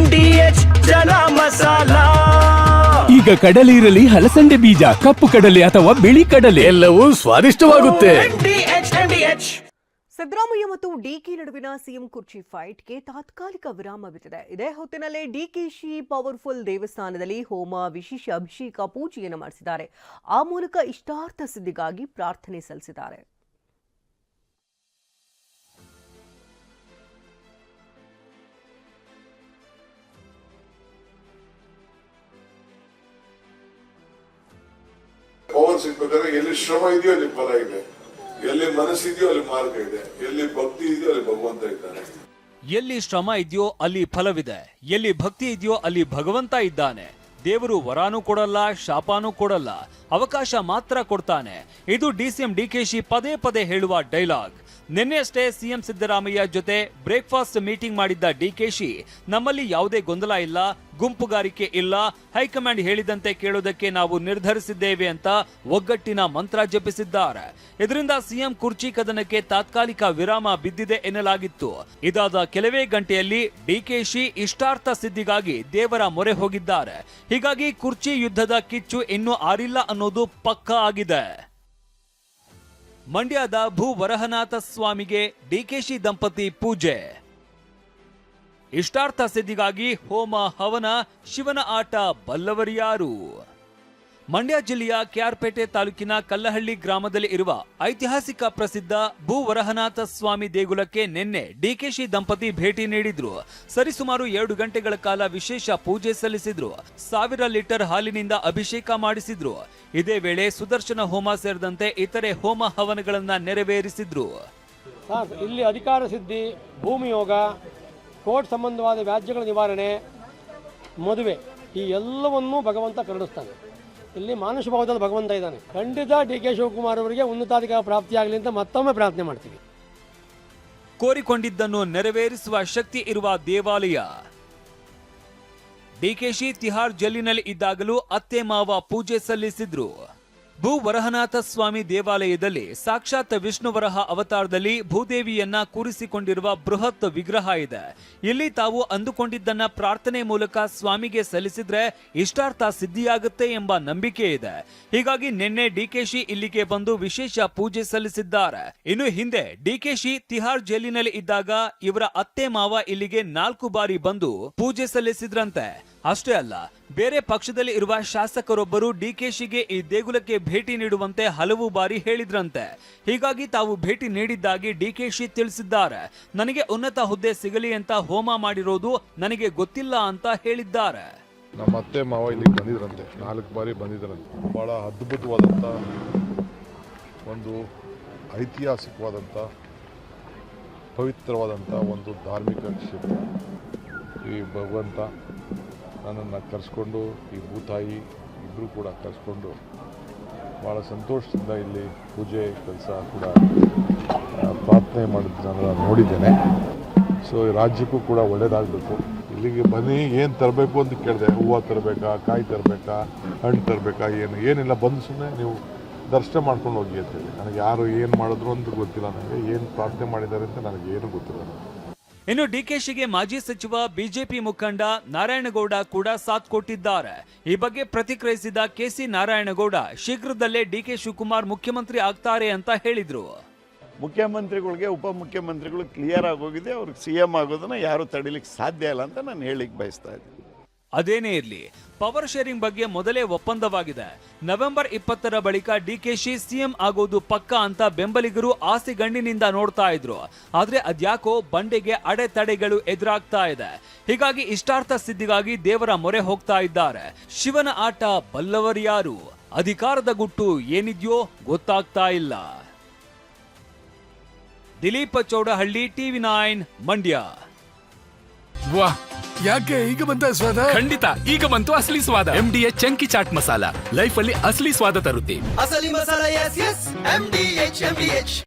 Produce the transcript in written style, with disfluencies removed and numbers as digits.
MDH ಚನ masala. ಈಗ ಕಡಲೆ ಇರಲಿ, ಹಲಸಂಡೆ ಬೀಜ, ಕಪ್ಪು ಕಡಲೆ ಅಥವಾ ಬಿಳಿ ಕಡಲೆ, ಎಲ್ಲವೂ ಸ್ವಾದಿಷ್ಟವಾಗುತ್ತೆ. ಸಿದ್ದರಾಮಯ್ಯ ಮತ್ತು ಡಿಕೆ ನಡುವಿನ ಸಿಎಂ ಕುರ್ಚಿ ಫೈಟ್ಗೆ ತಾತ್ಕಾಲಿಕ ವಿರಾಮ ಬಿದ್ದಿದೆ. ಇದೇ ಹೊತ್ತಿನಲ್ಲೇ ಡಿಕೆಶಿ ಪವರ್ಫುಲ್ ದೇವಸ್ಥಾನದಲ್ಲಿ ಹೋಮ, ವಿಶೇಷ ಅಭಿಷೇಕ, ಪೂಜೆಯನ್ನು ಮಾಡಿಸಿದ್ದಾರೆ. ಆ ಮೂಲಕ ಇಷ್ಟಾರ್ಥ ಸಿದ್ಧಿಗಾಗಿ ಪ್ರಾರ್ಥನೆ ಸಲ್ಲಿಸಿದ್ದಾರೆ. ಪವರ್ ಸಿಗ್ಬೇಕಾದ್ರೆ ಎಲ್ಲಿ ಶ್ರಮ ಇದೆಯೋ ಅಲ್ಲಿ ಫಲ ಇದೆ, ಎಲ್ಲಿ ಮನಸ್ಸಿದೆಯೋ ಅಲ್ಲಿ ಮಾರ್ಗ ಇದೆ, ಎಲ್ಲಿ ಭಕ್ತಿ ಇದೆಯೋ ಅಲ್ಲಿ ಭಗವಂತ ಇದ್ದಾನೆ. ಎಲ್ಲಿ ಶ್ರಮ ಇದೆಯೋ ಅಲ್ಲಿ ಫಲವಿದೆ, ಎಲ್ಲಿ ಭಕ್ತಿ ಇದೆಯೋ ಅಲ್ಲಿ ಭಗವಂತ ಇದ್ದಾನೆ. ದೇವರು ವರಾನೂ ಕೊಡಲ್ಲ, ಶಾಪಾನೂ ಕೊಡಲ್ಲ, ಅವಕಾಶ ಮಾತ್ರ ಕೊಡ್ತಾನೆ. ಇದು ಡಿಸಿಎಂ ಡಿಕೆಶಿ ಪದೇ ಪದೇ ಹೇಳುವ ಡೈಲಾಗ್. ನಿನ್ನೆಯಷ್ಟೇ ಸಿಎಂ ಸಿದ್ದರಾಮಯ್ಯ ಜೊತೆ ಬ್ರೇಕ್ಫಾಸ್ಟ್ ಮೀಟಿಂಗ್ ಮಾಡಿದ್ದ ಡಿಕೆಶಿ, ನಮ್ಮಲ್ಲಿ ಯಾವುದೇ ಗೊಂದಲ ಇಲ್ಲ, ಗುಂಪುಗಾರಿಕೆ ಇಲ್ಲ, ಹೈಕಮಾಂಡ್ ಹೇಳಿದಂತೆ ಕೇಳೋದಕ್ಕೆ ನಾವು ನಿರ್ಧರಿಸಿದ್ದೇವೆ ಅಂತ ಒಗ್ಗಟ್ಟಿನ ಮಂತ್ರ ಜಪಿಸಿದ್ದಾರೆ. ಇದರಿಂದ ಸಿಎಂ ಕುರ್ಚಿ ಕದನಕ್ಕೆ ತಾತ್ಕಾಲಿಕ ವಿರಾಮ ಬಿದ್ದಿದೆ ಎನ್ನಲಾಗಿತ್ತು. ಇದಾದ ಕೆಲವೇ ಗಂಟೆಯಲ್ಲಿ ಡಿಕೆಶಿ ಇಷ್ಟಾರ್ಥ ಸಿದ್ಧಿಗಾಗಿ ದೇವರ ಮೊರೆ ಹೋಗಿದ್ದಾರೆ. ಹೀಗಾಗಿ ಕುರ್ಚಿ ಯುದ್ಧದ ಕಿಚ್ಚು ಇನ್ನೂ ಆರಿಲ್ಲ ಅನ್ನೋದು ಪಕ್ಕಾ ಆಗಿದೆ. ಮಂಡ್ಯದ ಭೂ ವರಹನಾಥ ಸ್ವಾಮಿಗೆ ಡಿಕೆಶಿ ದಂಪತಿ ಪೂಜೆ. ಇಷ್ಟಾರ್ಥ ಸಿದ್ಧಿಗಾಗಿ ಹೋಮ, ಹವನ, ಶಿವನ ಆಟ ಬಲ್ಲವರಿಯಾರು? ಮಂಡ್ಯ ಜಿಲ್ಲೆಯ ಕೆಆರ್ಪೇಟೆ ತಾಲೂಕಿನ ಕಲ್ಲಹಳ್ಳಿ ಗ್ರಾಮದಲ್ಲಿ ಇರುವ ಐತಿಹಾಸಿಕ ಪ್ರಸಿದ್ಧ ಭೂ ವರಹನಾಥ ಸ್ವಾಮಿ ದೇಗುಲಕ್ಕೆ ನಿನ್ನೆ ಡಿಕೆಶಿ ದಂಪತಿ ಭೇಟಿ ನೀಡಿದ್ರು. ಸರಿಸುಮಾರು 2 ಗಂಟೆಗಳ ಕಾಲ ವಿಶೇಷ ಪೂಜೆ ಸಲ್ಲಿಸಿದ್ರು. 1000 ಲೀಟರ್ ಹಾಲಿನಿಂದ ಅಭಿಷೇಕ ಮಾಡಿಸಿದ್ರು. ಇದೇ ವೇಳೆ ಸುದರ್ಶನ ಹೋಮ ಸೇರಿದಂತೆ ಇತರೆ ಹೋಮ ಹವನಗಳನ್ನ ನೆರವೇರಿಸಿದ್ರು. ಇಲ್ಲಿ ಅಧಿಕಾರ ಸಿದ್ಧಿ, ಭೂಮಿ ಯೋಗ, ಕೋರ್ಟ್ ಸಂಬಂಧವಾದ ವ್ಯಾಜ್ಯಗಳ ನಿವಾರಣೆ, ಮದುವೆ, ಈ ಎಲ್ಲವನ್ನೂ ಭಗವಂತ ಕರುಣಿಸ್ತಾನೆ. ಇಲ್ಲಿ ಮಾನುಷ ಭಾವದಲ್ಲಿ ಭಗವಂತ ಇದ್ದಾನೆ. ಖಂಡಿತ ಡಿಕೆ ಶಿವಕುಮಾರ್ ಅವರಿಗೆ ಉನ್ನತಾಧಿಕಾರ ಪ್ರಾಪ್ತಿಯಾಗಲಿ ಅಂತ ಮತ್ತೊಮ್ಮೆ ಪ್ರಾರ್ಥನೆ ಮಾಡ್ತೀವಿ. ಕೋರಿಕೊಂಡಿದ್ದನ್ನು ನೆರವೇರಿಸುವ ಶಕ್ತಿ ಇರುವ ದೇವಾಲಯ. ಡಿಕೆಶಿ ತಿಹಾರ್ ಜೈಲಿನಲ್ಲಿ ಇದ್ದಾಗಲೂ ಅತ್ತೆ ಮಾವ ಪೂಜೆ ಸಲ್ಲಿಸಿದ್ರು. ಭೂ ವರಹನಾಥ ಸ್ವಾಮಿ ದೇವಾಲಯದಲ್ಲಿ ಸಾಕ್ಷಾತ್ ವಿಷ್ಣುವರಹ ಅವತಾರದಲ್ಲಿ ಭೂದೇವಿಯನ್ನ ಕೂರಿಸಿಕೊಂಡಿರುವ ಬೃಹತ್ ವಿಗ್ರಹ ಇದೆ. ಇಲ್ಲಿ ತಾವು ಅಂದುಕೊಂಡಿದ್ದನ್ನ ಪ್ರಾರ್ಥನೆ ಮೂಲಕ ಸ್ವಾಮಿಗೆ ಸಲ್ಲಿಸಿದ್ರೆ ಇಷ್ಟಾರ್ಥ ಸಿದ್ಧಿಯಾಗುತ್ತೆ ಎಂಬ ನಂಬಿಕೆ ಇದೆ. ಹೀಗಾಗಿ ನಿನ್ನೆ ಡಿಕೆಶಿ ಇಲ್ಲಿಗೆ ಬಂದು ವಿಶೇಷ ಪೂಜೆ ಸಲ್ಲಿಸಿದ್ದಾರೆ. ಇನ್ನು ಹಿಂದೆ ಡಿಕೆಶಿ ತಿಹಾರ್ ಜೈಲಿನಲ್ಲಿ ಇದ್ದಾಗ ಇವರ ಅತ್ತೆ ಮಾವ ಇಲ್ಲಿಗೆ 4 ಬಾರಿ ಬಂದು ಪೂಜೆ ಸಲ್ಲಿಸಿದ್ರಂತೆ. ಅಷ್ಟೇ ಅಲ್ಲ, ಬೇರೆ ಪಕ್ಷದಲ್ಲಿ ಇರುವ ಶಾಸಕರೊಬ್ಬರು ಡಿಕೆಶಿಗೆ ಈ ದೇಗುಲಕ್ಕೆ ಭೇಟಿ ನೀಡುವಂತೆ ಹಲವು ಬಾರಿ ಹೇಳಿದ್ರಂತೆ. ಹೀಗಾಗಿ ತಾವು ಭೇಟಿ ನೀಡಿದ್ದಾಗಿ ಡಿಕೆಶಿ ತಿಳಿಸಿದ್ದಾರೆ. ನನಗೆ ಉನ್ನತ ಹುದ್ದೆ ಸಿಗಲಿ ಅಂತ ಹೋಮ ಮಾಡಿರೋದು ನನಗೆ ಗೊತ್ತಿಲ್ಲ ಅಂತ ಹೇಳಿದ್ದಾರೆ. ನಮ್ಮ ಅತ್ತೆ ಮಾವ ಇಲ್ಲಿಗೆ ಬಂದಿದ್ರಂತೆ, 4 ಬಾರಿ ಬಂದಿದ್ರಂತೆ. ಬಹಳ ಅದ್ಭುತವಾದಂಥ ಒಂದು ಐತಿಹಾಸಿಕವಾದಂಥ ಪವಿತ್ರವಾದಂಥ ಒಂದು ಧಾರ್ಮಿಕ ಕ್ಷೇತ್ರ. ಈ ಭಗವಂತ ನನ್ನನ್ನು ಕರೆಸ್ಕೊಂಡು, ಈ ಭೂತಾಯಿ ಇಬ್ಬರು ಕೂಡ ಕರೆಸ್ಕೊಂಡು ಭಾಳ ಸಂತೋಷದಿಂದ ಇಲ್ಲಿ ಪೂಜೆ ಕೆಲಸ ಕೂಡ ಪ್ರಾರ್ಥನೆ ಮಾಡಿದ್ದನ್ನು ನಾನು ನೋಡಿದ್ದೇನೆ. ಸೊ ರಾಜ್ಯಕ್ಕೂ ಕೂಡ ಒಳ್ಳೆಯದಾಗಬೇಕು. ಇಲ್ಲಿಗೆ ಬನ್ನಿ, ಏನು ತರಬೇಕು ಅಂತ ಕೇಳಿದೆ. ಹೂವು ತರಬೇಕಾ, ಕಾಯಿ ತರಬೇಕಾ, ಹಣ್ಣು ತರಬೇಕಾ, ಏನಿಲ್ಲ, ಬಂದು ಸುಮ್ಮನೆ ನೀವು ದರ್ಶನ ಮಾಡ್ಕೊಂಡು ಹೋಗಿ ಅಂತೇಳಿ. ನನಗೆ ಯಾರು ಏನು ಮಾಡಿದ್ರು ಅಂತ ಗೊತ್ತಿಲ್ಲ, ನನಗೆ ಏನು ಪ್ರಾರ್ಥನೆ ಮಾಡಿದ್ದಾರೆ ಅಂತ ನನಗೇನು ಗೊತ್ತಿಲ್ಲ. ಇನ್ನು ಡಿಕೆಶಿಗೆ ಮಾಜಿ ಸಚಿವ ಬಿಜೆಪಿ ಮುಖಂಡ ನಾರಾಯಣಗೌಡ ಕೂಡ ಸಾಥ್ ಕೊಟ್ಟಿದ್ದಾರೆ. ಈ ಬಗ್ಗೆ ಪ್ರತಿಕ್ರಿಯಿಸಿದ ಕೆಸಿ ನಾರಾಯಣಗೌಡ, ಶೀಘ್ರದಲ್ಲೇ ಡಿಕೆ ಶಿವಕುಮಾರ್ ಮುಖ್ಯಮಂತ್ರಿ ಆಗ್ತಾರೆ ಅಂತ ಹೇಳಿದ್ರು. ಮುಖ್ಯಮಂತ್ರಿಗಳಿಗೆ ಉಪಮುಖ್ಯಮಂತ್ರಿಗಳು ಕ್ಲಿಯರ್ ಆಗೋಗಿದೆ. ಅವ್ರಿಗೆ ಸಿಎಂ ಆಗೋದನ್ನ ಯಾರು ತಡಿಲಿಕ್ಕೆ ಸಾಧ್ಯ ಇಲ್ಲ ಅಂತ ನಾನು ಹೇಳಿಕ್ಕೆ ಬಯಸ್ತಾ ಇದ್ದೀನಿ. ಅದೇನೇ ಇರಲಿ, ಪವರ್ ಶೇರಿಂಗ್ ಬಗ್ಗೆ ಮೊದಲೇ ಒಪ್ಪಂದವಾಗಿದೆ. ನವೆಂಬರ್ 20ರ ಬಳಿಕ ಡಿಕೆಶಿ ಸಿಎಂ ಆಗೋದು ಪಕ್ಕಾ ಅಂತ ಬೆಂಬಲಿಗರು ಆಸೆಗಣ್ಣಿನಿಂದ ನೋಡ್ತಾ ಇದ್ರು. ಆದ್ರೆ ಅದ್ಯಾಕೋ ಬಂಡೆಗೆ ಅಡೆತಡೆಗಳು ಎದುರಾಗ್ತಾ ಇದೆ. ಹೀಗಾಗಿ ಇಷ್ಟಾರ್ಥ ಸಿದ್ಧಿಗಾಗಿ ದೇವರ ಮೊರೆ ಹೋಗ್ತಾ ಇದ್ದಾರೆ. ಶಿವನ ಆಟ ಬಲ್ಲವರ್ಯಾರು? ಅಧಿಕಾರದ ಗುಟ್ಟು ಏನಿದ್ಯೋ ಗೊತ್ತಾಗ್ತಾ ಇಲ್ಲ. ದಿಲೀಪ ಚೌಡಹಳ್ಳಿ, TV9 ಮಂಡ್ಯ. ವಾಹ್, ಯಾಕೆ ಈಗ ಬಂತ ಸ್ವಾದ? ಖಂಡಿತ ಈಗ ಬಂತು ಅಸಲಿ ಸ್ವಾದ. MDH chunky chaat masala life ಅಲ್ಲಿ ಅಸಲಿ ಸ್ವಾದ ತರುತ್ತೆ. ಅಸಲಿ ಮಸಾಲ, ಎಸ್ ಎಸ್ MDH.